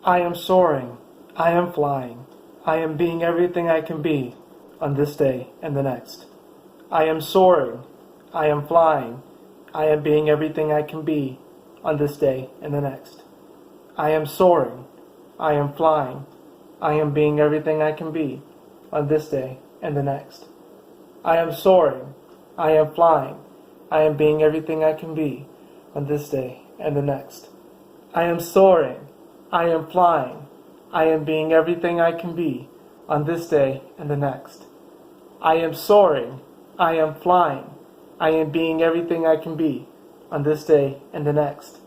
I am soaring. I am flying. I am being everything I can be on this day and the next. I am soaring. I am flying. I am being everything I can be on this day and the next. I am soaring. I am flying. I am being everything I can be on this day and the next. I am soaring. I am flying. I am being everything I can be on this day and the next. I am soaring. I am flying. I am being everything I can be on this day and the next. I am soaring. I am flying. I am being everything I can be on this day and the next.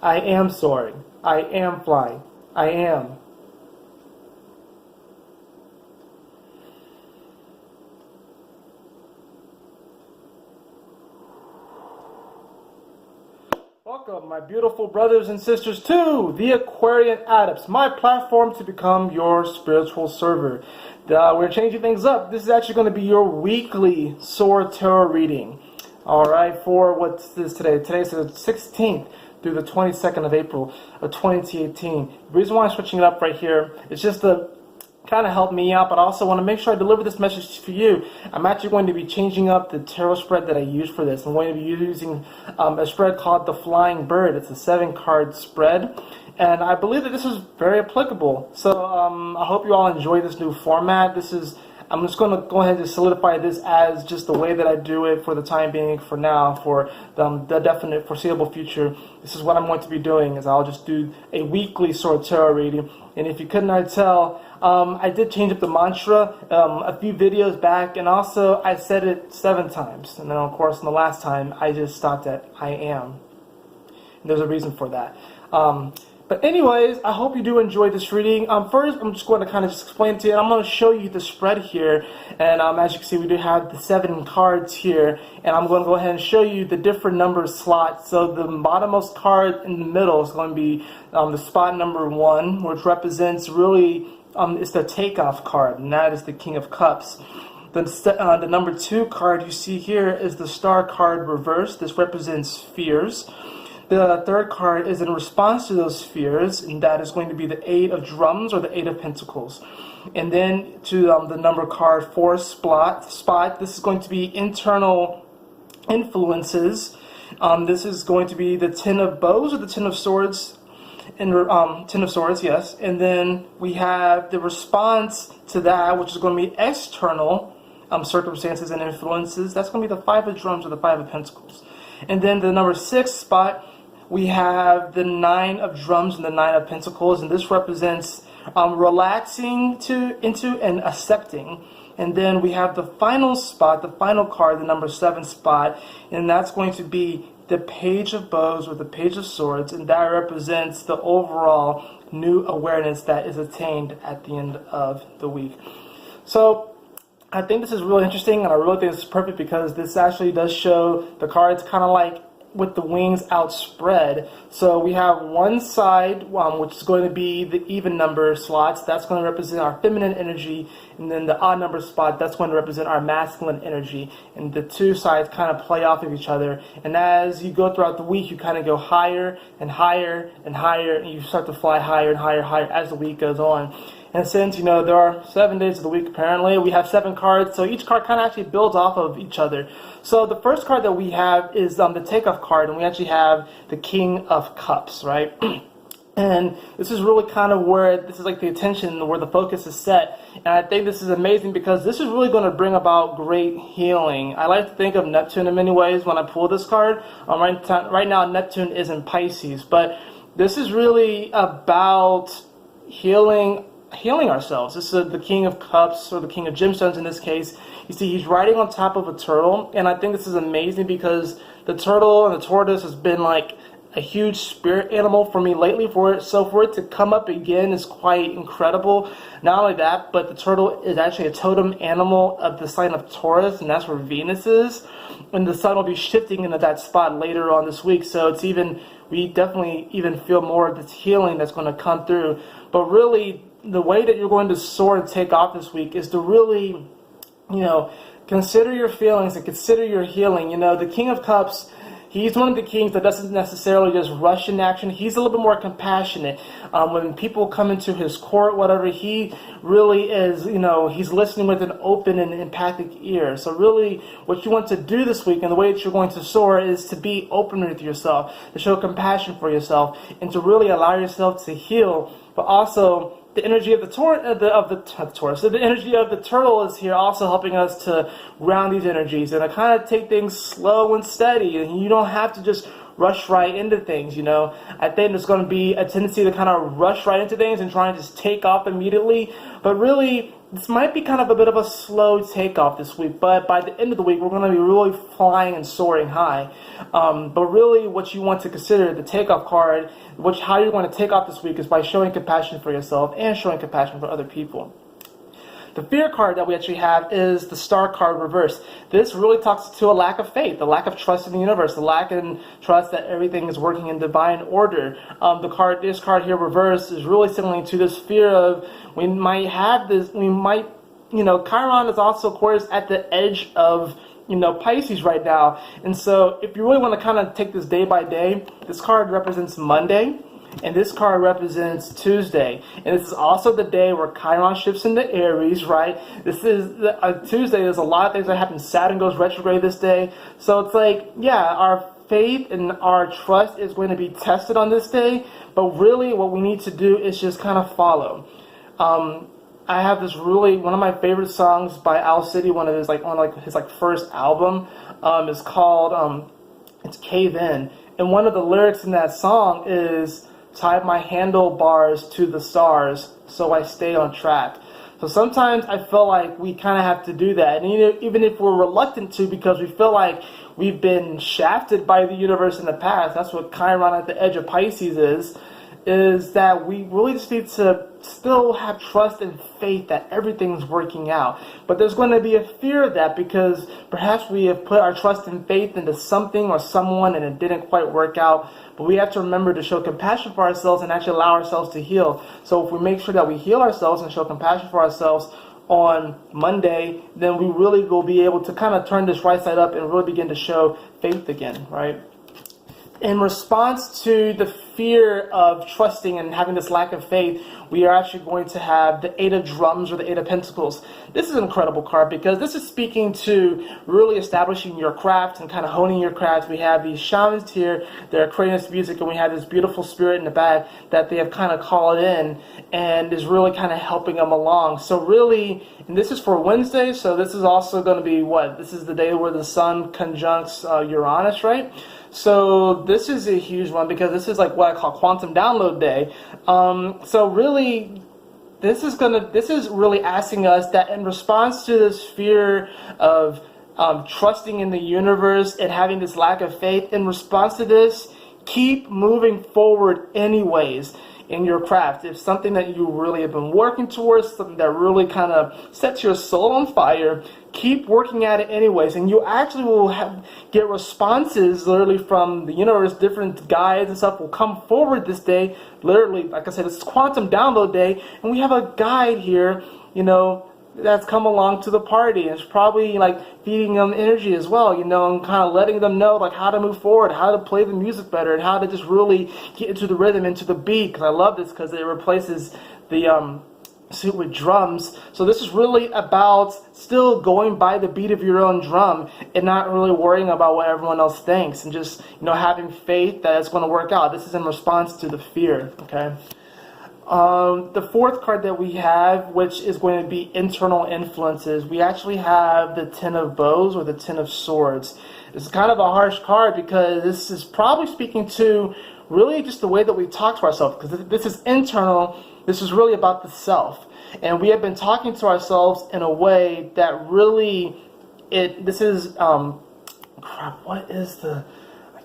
I am soaring. I am flying. I am. Welcome, my beautiful brothers and sisters, to the Aquarian Adepts, my platform to become your spiritual server. We're changing things up. This is actually going to be your weekly SOAR tarot reading. Alright, for what's this today? Today's the 16th through the 22nd of April of 2018. The reason why I'm switching it up right here is just to kind of help me out, but I also want to make sure I deliver this message for you. I'm actually going to be changing up the tarot spread that I use for this. I'm going to be using a spread called the Flying Bird. It's a 7-card spread, and I believe that this is very applicable. So I hope you all enjoy this new format. I'm just going to go ahead and solidify this as just the way that I do it for the time being, for now, for the definite foreseeable future. This is what I'm going to be doing, is I'll just do a weekly SOAR tarot reading. And if you couldn't already tell, I did change up the mantra a few videos back, and also I said it 7 times. And then, of course, in the last time, I just stopped at I am. And there's a reason for that. But anyways, I hope you do enjoy this reading. First, I'm just going to kind of just explain to you. I'm going to show you the spread here. And as you can see, we do have the 7 cards here. And I'm going to go ahead and show you the different number slots. So the bottommost card in the middle is going to be the spot number 1, which represents really, it's the takeoff card. And that is the King of Cups. The number 2 card you see here is the Star card reversed. This represents fears. The 3rd card is in response to those fears, and that is going to be the 8 of Drums or the 8 of Pentacles. And then to the number card 4 spot, this is going to be internal influences. This is going to be the 10 of Bows or the 10 of Swords, and 10 of Swords, yes. And then we have the response to that, which is going to be external circumstances and influences. That's going to be the 5 of Drums or the 5 of Pentacles. And then the number 6 spot, we have the 9 of Drums and the 9 of Pentacles, and this represents relaxing into and accepting. And then we have the final spot, the final card, the number 7 spot, and that's going to be the Page of Bows or the Page of Swords, and that represents the overall new awareness that is attained at the end of the week. So I think this is really interesting, and I really think this is perfect because this actually does show the cards kind of like with the wings outspread. So we have one side, which is going to be the even number slots. That's going to represent our feminine energy. And then the odd number spot, that's going to represent our masculine energy. And the two sides kind of play off of each other. And as you go throughout the week, you kind of go higher and higher and higher. And you start to fly higher and higher and higher as the week goes on. And since, there are 7 days of the week, apparently, we have 7 cards, so each card kind of actually builds off of each other. So the first card that we have is the takeoff card, and we actually have the King of Cups, right? And this is really kind of where, this is like the attention, where the focus is set. And I think this is amazing because this is really going to bring about great healing. I like to think of Neptune in many ways when I pull this card. Right now, Neptune is in Pisces, but this is really about healing ourselves. This is the King of Cups, or the King of Gemstones in this case. You see, he's riding on top of a turtle, and I think this is amazing because the turtle and the tortoise has been like a huge spirit animal for me lately. For it to come up again is quite incredible. Not only that, but the turtle is actually a totem animal of the sign of Taurus, and that's where Venus is. And the sun will be shifting into that spot later on this week, so we definitely even feel more of this healing that's going to come through. But really, the way that you're going to soar and take off this week is to really, consider your feelings and consider your healing. The King of Cups, He's one of the kings that doesn't necessarily just rush in action. He's a little bit more compassionate. When people come into his court, whatever, he really is, he's listening with an open and empathic ear. So really, what you want to do this week and the way that you're going to soar is to be open with yourself, to show compassion for yourself, and to really allow yourself to heal, but also the energy of the Taurus. So the energy of the turtle is here, also helping us to ground these energies and to kind of take things slow and steady. And you don't have to just rush right into things. I think there's going to be a tendency to kind of rush right into things and try and just take off immediately. But really, this might be kind of a bit of a slow takeoff this week. But by the end of the week, we're going to be really flying and soaring high. But really, what you want to consider, the takeoff card, how you're going to take off this week is by showing compassion for yourself and showing compassion for other people. The fear card that we actually have is the star card reversed. This really talks to a lack of faith, the lack of trust in the universe, the lack of trust that everything is working in divine order. This card here reversed is really signaling to this fear of Chiron is also, of course, at the edge of Pisces right now. And so if you really want to kind of take this day by day, this card represents Monday. And this card represents Tuesday. And this is also the day where Chiron shifts into Aries, right? This is Tuesday. There's a lot of things that happen. Saturn goes retrograde this day. So it's like, our faith and our trust is going to be tested on this day. But really what we need to do is just kind of follow. I have this one of my favorite songs by Owl City, one of his his first album, is called it's Cave In. And one of the lyrics in that song is, tie my handlebars to the stars so I stay on track. So sometimes I feel like we kind of have to do that. And even if we're reluctant to, because we feel like we've been shafted by the universe in the past, that's what Chiron at the edge of Pisces is that we really just need to still have trust and faith that everything's working out. But there's going to be a fear of that because perhaps we have put our trust and faith into something or someone and it didn't quite work out. But we have to remember to show compassion for ourselves and actually allow ourselves to heal. So if we make sure that we heal ourselves and show compassion for ourselves on Monday, then we really will be able to kind of turn this right side up and really begin to show faith again, right? In response to the fear of trusting and having this lack of faith, we are actually going to have the Eight of Drums or the Eight of Pentacles. This is an incredible card because this is speaking to really establishing your craft and kind of honing your craft. We have these shamans here that are creating this music, and we have this beautiful spirit in the back that they have kind of called in and is really kind of helping them along. So really, and this is for Wednesday, so this is also going to be this is the day where the sun conjuncts Uranus, right? So this is a huge one because this is like what I call quantum download day. So really, this is really asking us that in response to this fear of trusting in the universe and having this lack of faith, in response to this, keep moving forward anyways in your craft. If something that you really have been working towards, something that really kind of sets your soul on fire, keep working at it anyways, and you actually will get responses literally from the universe. Different guides and stuff will come forward this day. Literally, like I said, it's quantum download day, and we have a guide here, that's come along to the party. And it's probably like feeding them energy as well, and kind of letting them know like how to move forward, how to play the music better, and how to just really get into the rhythm, into the beat. Because I love this because it replaces the suit with drums. So this is really about still going by the beat of your own drum and not really worrying about what everyone else thinks, and just having faith that it's going to work out. This is in response to the fear. Okay. The fourth card that we have, which is going to be internal influences, we actually have the Ten of Bows or the Ten of Swords. It's kind of a harsh card because this is probably speaking to really just the way that we talk to ourselves, because this is internal. This is really about the self, and we have been talking to ourselves in a way that really this is what is the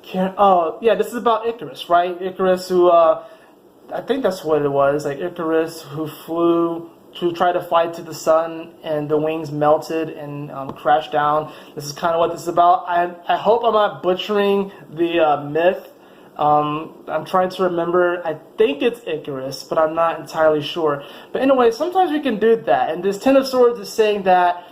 this is about Icarus, right? Icarus, who I think that's what it was, like Icarus, who flew to try to fly to the sun, and the wings melted and crashed down. This is kind of what this is about. I hope I'm not butchering the myth. I'm trying to remember. I think it's Icarus, but I'm not entirely sure. But anyway, sometimes we can do that. And this Ten of Swords is saying that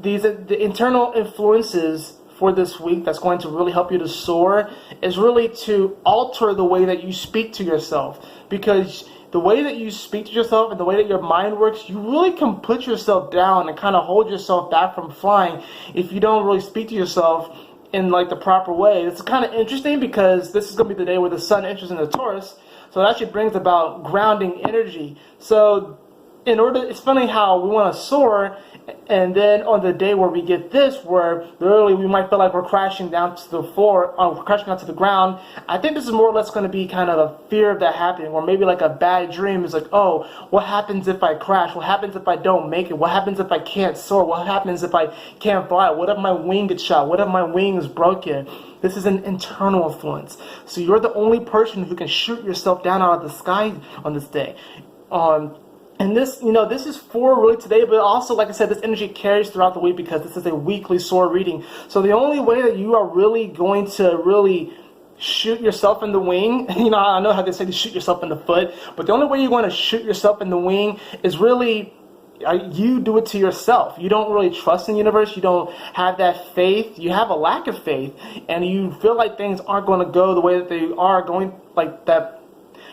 the internal influences for this week that's going to really help you to soar is really to alter the way that you speak to yourself. Because the way that you speak to yourself and the way that your mind works, you really can put yourself down and kind of hold yourself back from flying if you don't really speak to yourself in like the proper way. It's kind of interesting because this is going to be the day where the sun enters into Taurus, so it actually brings about grounding energy. So it's funny how we want to soar, and then on the day where we get this, where literally we might feel like we're crashing down to the floor, or crashing down to the ground. I think this is more or less going to be kind of a fear of that happening, or maybe like a bad dream is like, oh, what happens if I crash? What happens if I don't make it? What happens if I can't soar? What happens if I can't fly? What if my wing gets shot? What if my wing is broken? This is an internal influence. So you're the only person who can shoot yourself down out of the sky on this day. And this, this is for really today, but also, like I said, this energy carries throughout the week because this is a weekly SOAR reading. So the only way that you are really going to really shoot yourself in the wing, I know how they say to shoot yourself in the foot, but the only way you're going to shoot yourself in the wing is really you do it to yourself. You don't really trust in the universe. You don't have that faith. You have a lack of faith, and you feel like things aren't going to go the way that they are going, like that.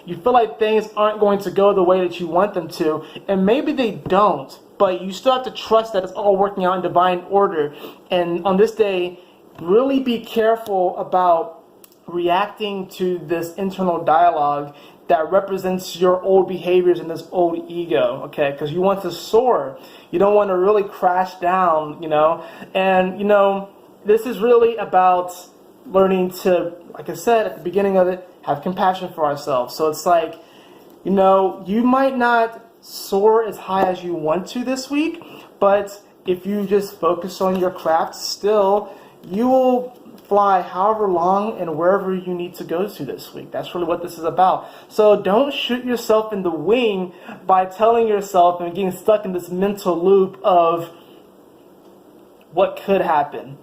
You feel like things aren't going to go the way that you want them to, and maybe they don't, but you still have to trust that it's all working out in divine order. And on this day, really be careful about reacting to this internal dialogue that represents your old behaviors and this old ego, okay? Because you want to soar. You don't want to really crash down, And, this is really about learning to, like I said at the beginning of it, have compassion for ourselves. So it's like, you might not soar as high as you want to this week, but if you just focus on your craft still, you will fly however long and wherever you need to go to this week. That's really what this is about. So don't shoot yourself in the wing by telling yourself and getting stuck in this mental loop of what could happen.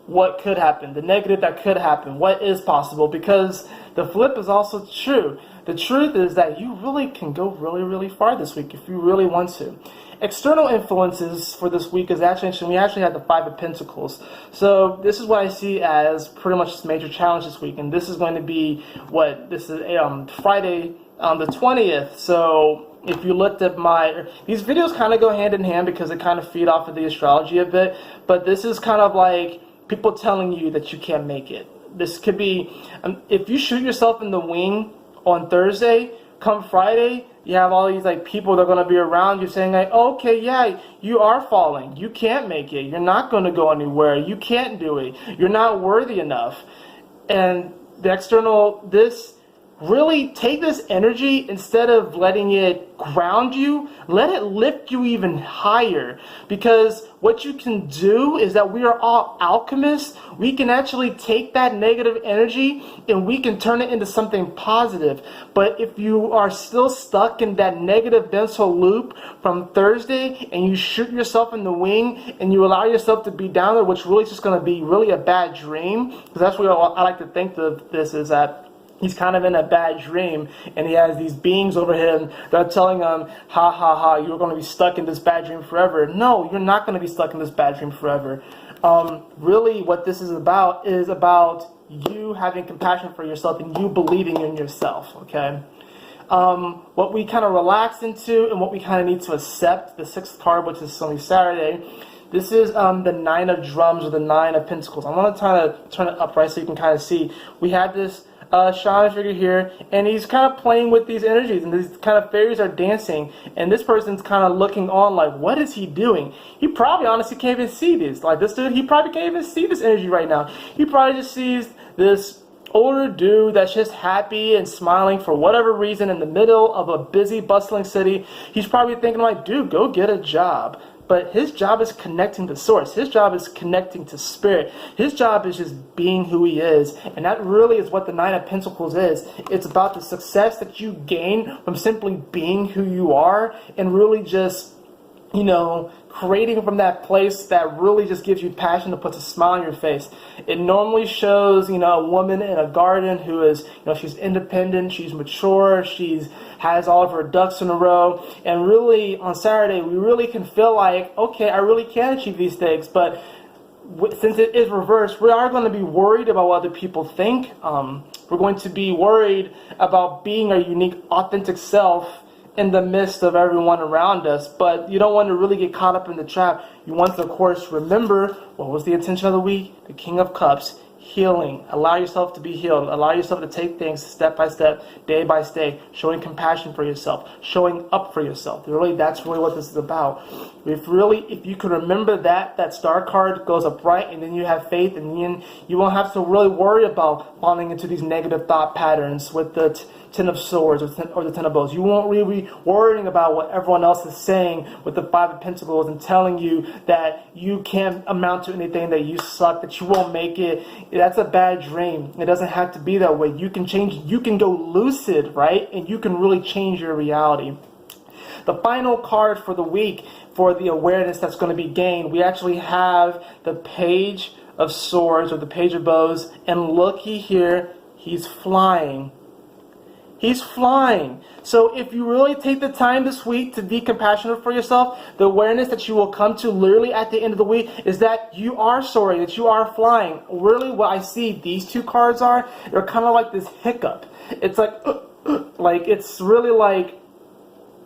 What could happen, the negative that could happen, what is possible, because the flip is also true. The truth is that you really can go really, really far this week if you really want to. External influences for this week is actually, we actually had the Five of Pentacles. So this is what I see as pretty much this major challenge this week, and this is going to be Friday the 20th. So if you looked at these videos kind of go hand in hand because they kind of feed off of the astrology a bit, but this is kind of like people telling you that you can't make it. This could be, if you shoot yourself in the wing on Thursday, come Friday, you have all these people that are going to be around you saying okay, yeah, you are falling. You can't make it. You're not going to go anywhere. You can't do it. You're not worthy enough. And the external, really take this energy, instead of letting it ground you, let it lift you even higher. Because what you can do is that we are all alchemists. We can actually take that negative energy and we can turn it into something positive. But if you are still stuck in that negative mental loop from Thursday and you shoot yourself in the wing and you allow yourself to be down there, which really is just going to be really a bad dream, because that's what I like to think of this, is that he's kind of in a bad dream, and he has these beings over him that are telling him, ha ha ha, you're going to be stuck in this bad dream forever. No, you're not going to be stuck in this bad dream forever. Really what this is about you having compassion for yourself and you believing in yourself, okay? What we kind of relax into and what we kind of need to accept, the sixth card, which is only Saturday, this is the Nine of Drums, or the Nine of Pentacles. I want to try to turn it upright so you can kind of see. We had this shaman figure here, and he's kind of playing with these energies, and these kind of fairies are dancing, and this person's kind of looking on like, what is he doing? He probably honestly can't even see this. Like this dude, he probably can't even see this energy right now. He probably just sees this older dude that's just happy and smiling for whatever reason in the middle of a busy, bustling city. He's probably thinking like, dude, go get a job. But his job is connecting to source. His job is connecting to spirit. His job is just being who he is. And that really is what the Nine of Pentacles is. It's about the success that you gain from simply being who you are, and really just, creating from that place that really just gives you passion, that puts a smile on your face. It normally shows, a woman in a garden who is, she's independent, she's mature, has all of her ducks in a row. And really, on Saturday, we really can feel like, okay, I really can achieve these things. But since it is reversed, we are going to be worried about what other people think. We're going to be worried about being our unique, authentic self in the midst of everyone around us. But you don't want to really get caught up in the trap. You want to, of course, remember what was the intention of the week? The King of Cups. Healing. Allow yourself to be healed. Allow yourself to take things step by step, day by day, showing compassion for yourself, showing up for yourself. Really, that's really what this is about. If you can remember that star card goes up right, and then you have faith, and then you won't have to really worry about falling into these negative thought patterns with the Ten of Swords or the Ten of Bows. You won't really be worrying about what everyone else is saying with the Five of Pentacles and telling you that you can't amount to anything, that you suck, that you won't make it. That's a bad dream. It doesn't have to be that way. You can change. You can go lucid, right? And you can really change your reality. The final card for the week for the awareness that's going to be gained, we actually have the Page of Swords or the Page of Bows. And looky here, he's flying. He's flying. So if you really take the time this week to be compassionate for yourself, the awareness that you will come to literally at the end of the week is that you are soaring, that you are flying. Really what I see these two cards are, they're kind of like this hiccup. It's like it's really like,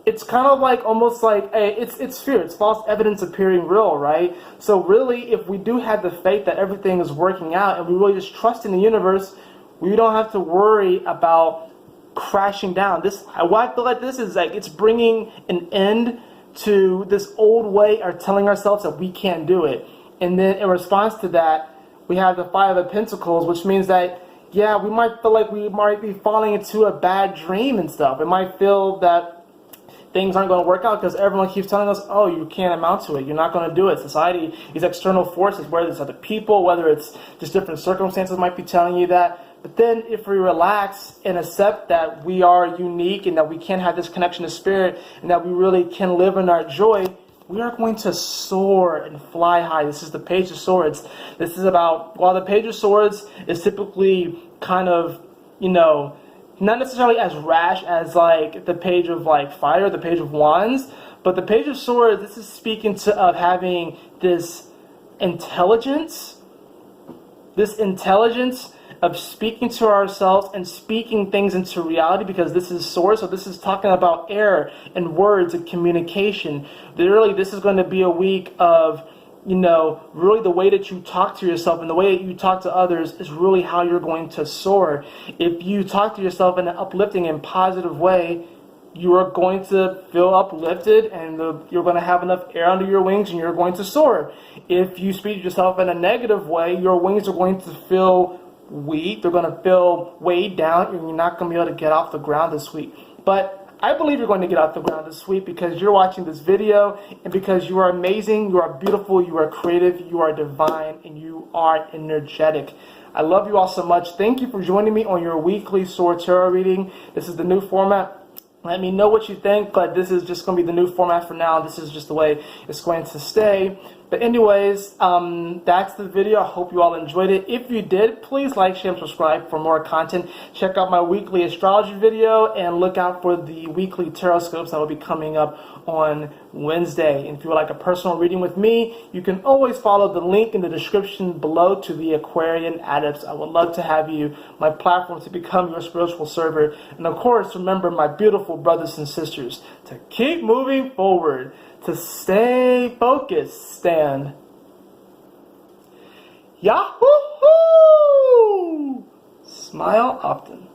it's kind of like almost like, it's fear. It's false evidence appearing real, right? So really, if we do have the faith that everything is working out and we really just trust in the universe, we don't have to worry about crashing down. What I feel like this is like, it's bringing an end to this old way of telling ourselves that we can't do it. And then in response to that, we have the Five of Pentacles, which means that, yeah, we might feel like we might be falling into a bad dream and stuff. It might feel that things aren't going to work out because everyone keeps telling us, oh, you can't amount to it. You're not going to do it. Society, these external forces, whether it's other people, whether it's just different circumstances might be telling you that. But then if we relax and accept that we are unique and that we can have this connection to spirit and that we really can live in our joy, we are going to soar and fly high. This is the Page of Swords. This is about, while the Page of Swords is typically kind of, not necessarily as rash as like the Page of like Fire, the Page of Wands, but the Page of Swords, this is speaking of having this intelligence of speaking to ourselves and speaking things into reality, because this is Soar. So this is talking about air and words and communication. Literally, this is going to be a week of, really the way that you talk to yourself and the way that you talk to others is really how you're going to soar. If you talk to yourself in an uplifting and positive way, you are going to feel uplifted and you're going to have enough air under your wings and you're going to soar. If you speak to yourself in a negative way, your wings are going to feel weak. They're going to feel weighed down and you're not going to be able to get off the ground this week. But I believe you're going to get off the ground this week because you're watching this video and because you are amazing, you are beautiful, you are creative, you are divine, and you are energetic. I love you all so much. Thank you for joining me on your weekly SOAR tarot reading. This is the new format. Let me know what you think, but this is just going to be the new format for now. This is just the way it's going to stay. But anyways, that's the video. I hope you all enjoyed it. If you did, please like, share, and subscribe for more content. Check out my weekly astrology video and look out for the weekly tarot scopes that will be coming up on Wednesday. And if you would like a personal reading with me, you can always follow the link in the description below to the Aquarian Adepts. I would love to have you, my platform to become your spiritual server. And of course, remember, my beautiful brothers and sisters, to keep moving forward, to stay focused, stand. Yahoo! Smile often.